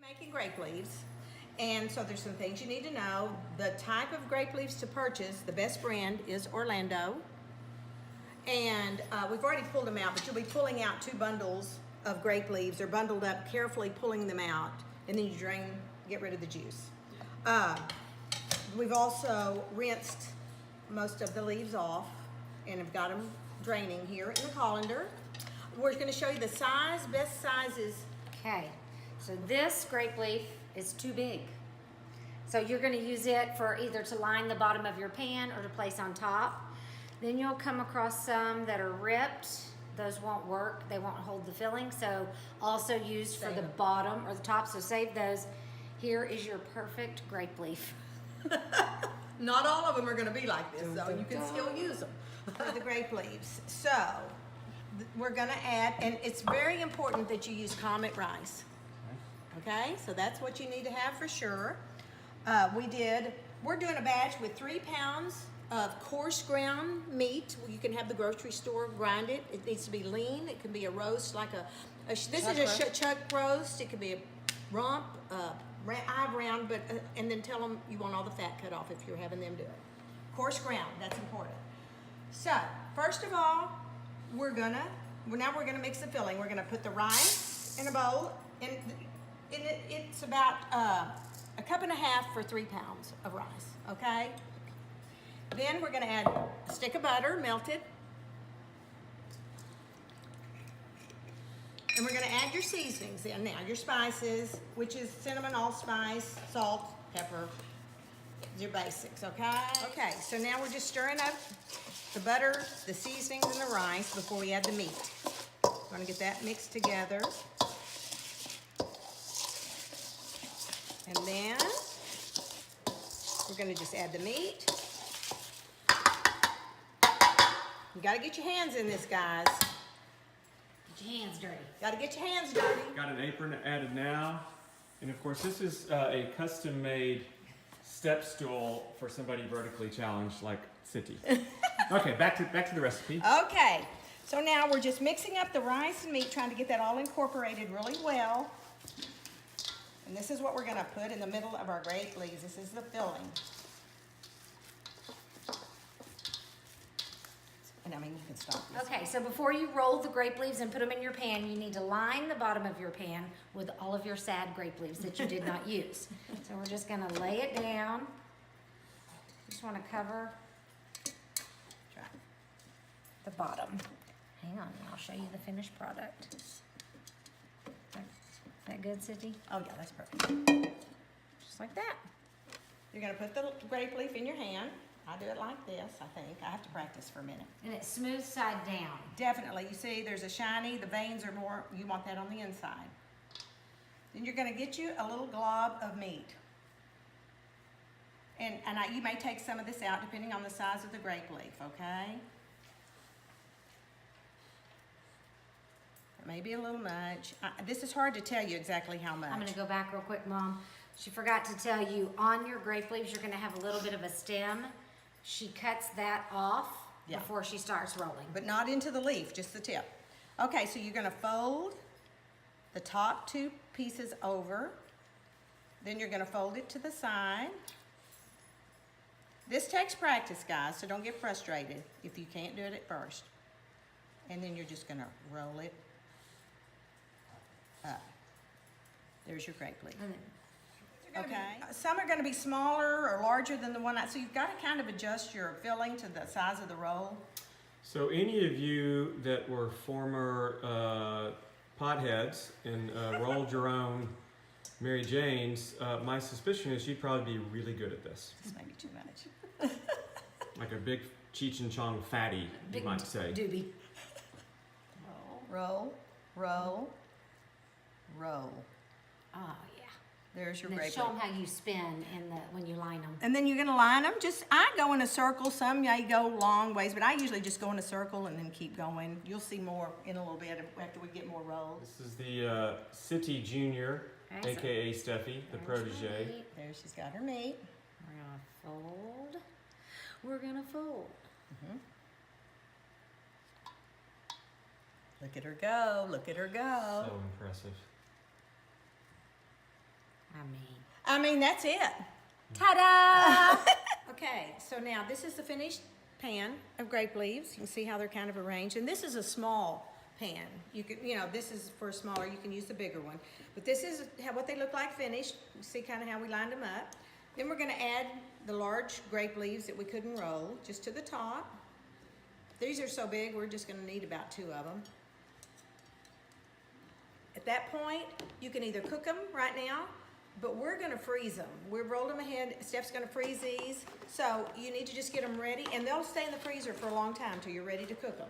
Making grape leaves, and so there's some things you need to know. The type of grape leaves to purchase, the best brand is Orlando, and we've already pulled them out, but you'll be pulling out 2 bundles of grape leaves. They're bundled up, carefully pulling them out, and then you drain, get rid of the juice. We've also rinsed most of the leaves off and have got them draining here in the colander. We're going to show you the size, best sizes. Okay, so this grape leaf is too big. So you're going to use it for either to line the bottom of your pan or to place on top. Then you'll come across some that are ripped. Those won't work. They won't hold the filling. So also used for the bottom or the top. So save those. Here is your perfect grape leaf. Not all of them are going to be like this, so you can still use them for the grape leaves. So we're going to add, and it's very important that you use Comet rice. Okay, so that's what you need to have for sure. We're doing a batch with 3 pounds of coarse ground meat. You can have the grocery store grind it. It needs to be lean. It can be a roast like this is a chuck roast. It could be a rump, eye round, but and then tell them you want all the fat cut off if you're having them do it. Coarse ground, that's important. So first of all, now we're gonna mix the filling. We're gonna put the rice in a bowl, and it's about 1.5 cups for 3 pounds of rice. Okay. Then we're gonna add a stick of butter, melted. And we're gonna add your seasonings in now, your spices, which is cinnamon, allspice, salt, pepper, your basics, okay? Okay, so now we're just stirring up the butter, the seasonings, and the rice before we add the meat. We're gonna get that mixed together. And then we're gonna just add the meat. You gotta get your hands in this, guys. Get your hands dirty. Gotta get your hands dirty. Got an apron added now. And of course, this is a custom-made step stool for somebody vertically challenged like Sittee. Okay, back to the recipe. Okay, so now we're just mixing up the rice and meat, trying to get that all incorporated really well. And this is what we're gonna put in the middle of our grape leaves. This is the filling. And I mean, you can stop this. Okay, so before you roll the grape leaves and put them in your pan, you need to line the bottom of your pan with all of your sad grape leaves that you did not use. So we're just gonna lay it down. Just wanna cover the bottom. Hang on, I'll show you the finished product. Is that good, Sittee? Oh yeah, that's perfect. Just like that. You're gonna put the grape leaf in your hand. I do it like this, I think. I have to practice for a minute. And it's smooth side down. Definitely. You see, there's a shiny, the veins are more, you want that on the inside. Then you're gonna get you a little glob of meat. And you may take some of this out depending on the size of the grape leaf, okay? It may be a little much. This is hard to tell you exactly how much. I'm gonna go back real quick, Mom. She forgot to tell you, on your grape leaves, you're gonna have a little bit of a stem. She cuts that off before she starts rolling. But not into the leaf, just the tip. Okay, so you're gonna fold the top 2 pieces over. Then you're gonna fold it to the side. This takes practice, guys, so don't get frustrated if you can't do it at first. And then you're just gonna roll it up. There's your grape leaf. Okay. Some are going to be smaller or larger than the one, so you've got to kind of adjust your filling to the size of the roll. So any of you that were former potheads and rolled your own Mary Janes, my suspicion is you'd probably be really good at this. This may be too much. Like a big Cheech and Chong fatty, you might say. Doobie. Roll, roll, roll. Oh, yeah. There's your And then grape show leaf. them how you spin when you line them. And then you're going to line them. I go in a circle. Some may go long ways, but I usually just go in a circle and then keep going. You'll see more in a little bit after we get more rolls. This is the Sittee Junior, Okay, aka Steffi, the protege. There, she's got her meat. We're gonna fold. We're gonna fold. Look at her go. Look at her go. So impressive. I mean, that's it. Ta-da! Okay, so now this is the finished pan of grape leaves. You can see how they're kind of arranged. And this is a small pan. You can, this is for a smaller, you can use the bigger one. But this is what they look like finished. You see kind of how we lined them up. Then we're gonna add the large grape leaves that we couldn't roll just to the top. These are so big, we're just gonna need about 2 of them. At that point, you can either cook them right now, but we're gonna freeze them. We've rolled them ahead. Steph's gonna freeze these. So you need to just get them ready, and they'll stay in the freezer for a long time till you're ready to cook them.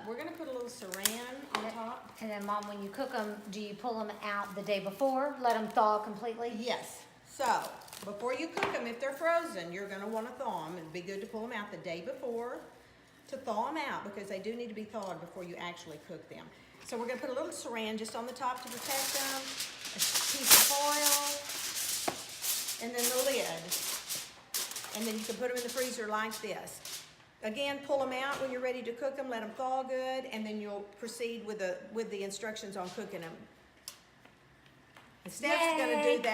We're gonna put a little saran on top. And then, Mom, when you cook them, do you pull them out the day before? Let them thaw completely? Yes. So before you cook them, if they're frozen, you're gonna wanna thaw them. It'd be good to pull them out the day before to thaw them out, because they do need to be thawed before you actually cook them. So we're gonna put a little saran just on the top to protect them, a piece of foil, and then the lid. And then you can put them in the freezer like this. Again, pull them out when you're ready to cook them, let them thaw good, and then you'll proceed with the instructions on cooking them. And Steph's gonna do that.